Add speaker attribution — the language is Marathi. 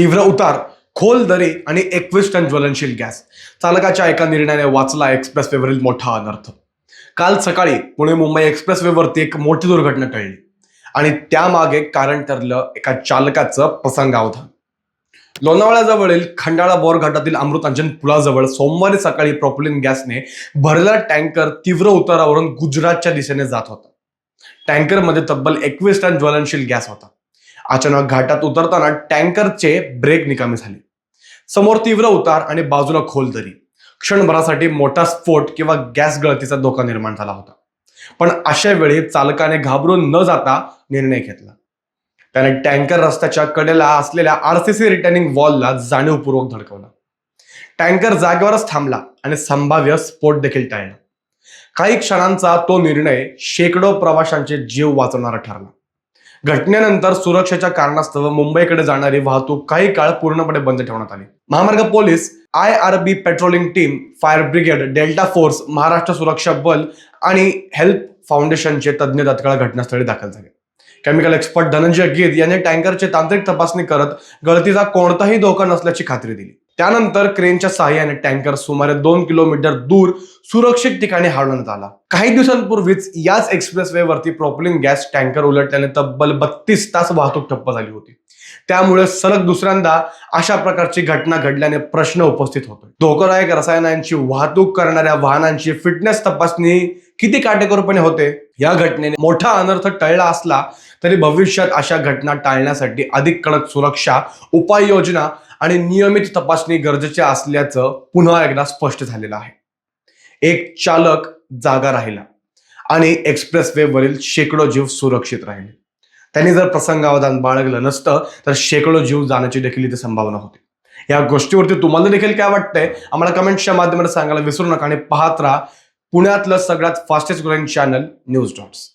Speaker 1: तीव्र उतार, खोल दरी आणि 21 टन ज्वलनशील गॅस. चालकाच्या एका निर्णयाने वाचला एक्सप्रेसवेवरील मोठा अनर्थ. काल सकाळी पुणे मुंबई एक्सप्रेसवेवरती एक मोठी दुर्घटना टळली आणि त्यामागे कारण ठरलं एका चालकाचं प्रसंगावधान. लोणावळ्याजवळील खंडाळा बोर घाटातील अमृतांजन पुलाजवळ सोमवारी सकाळी प्रोपिलिन गॅसने भरलेला टँकर तीव्र उतारावरून गुजरातच्या दिशेने जात होता. टँकरमध्ये तब्बल 21 टन ज्वलनशील गॅस होता. अचानक घाटात उतरताना टँकरचे ब्रेक निकामी झाले. समोर तीव्र उतार आणि बाजूला खोल दरी. क्षणभरासाठी मोठा स्फोट किंवा गॅस गळतीचा धोका निर्माण झाला होता. पण अशा वेळी चालकाने घाबरून न जाता निर्णय घेतला. त्याने टँकर रस्त्याच्या कडेला असलेल्या आरसीसी रिटर्निंग वॉलला जाणीवपूर्वक धडकवला. टँकर जागेवरच थांबला आणि संभाव्य स्फोट देखील टळला. काही क्षणांचा तो निर्णय शेकडो प्रवाशांचे जीव वाचवणारा ठरला. घटनेनंतर सुरक्षेच्या कारणास्तव मुंबईकडे जाणारी वाहतूक काही काळ पूर्णपणे बंद ठेवण्यात आली. महामार्ग police, IRB patrolling team, fire brigade, delta force, Maharashtra सुरक्षा बल आणि हेल्प फाउंडेशनचे तज्ज्ञ तात्काळ घटनास्थळी दाखल झाले. केमिकल एक्सपर्ट धनंजय गीत यांनी टँकरची तांत्रिक तपासणी करत गळतीचा कोणताही धोका नसल्याची खात्री दिली. त्यानंतर क्रेनच्या सहाय्याने टँकर सुमारे 2 किलोमीटर दूर सुरक्षित ठिकाणी हलवण्यात आला. काही दिवसांपूर्वीच याच एक्सप्रेसवेवरती प्रोपिलिन गॅस टँकर उलटल्याने तब्बल 32 तास वाहतूक ठप्प झाली होती. त्यामुळे सलग दुसऱ्यांदा अशा प्रकारची घटना घडल्याने प्रश्न उपस्थित होतो. धोकादायक रसायनांची वाहतूक करणाऱ्या वाहनांची फिटनेस तपासणी किती काटेकोरपणे होते? या घटनेने मोठा अनर्थ टळला असला तरी भविष्यात अशा घटना टाळण्यासाठी अधिक कडक सुरक्षा उपाययोजना आणि नियमित तपासणी गरजेच्या असल्याचं पुन्हा एकदा स्पष्ट झालेलं आहे. एक चालक जागा राहिला आणि एक्सप्रेसवेवरील शेकडो जीव सुरक्षित राहिले. त्यांनी जर प्रसंगावधान बाळगलं नसतं तर शेकडो जीव जाण्याची देखील इथे संभावना होती. या गोष्टीवरती तुम्हाला देखील काय वाटतंय आम्हाला कमेंटच्या माध्यमातून सांगायला विसरू नका आणि पाहत राहा पुण्यातलं सगळ्यात fastest growing channel news dots.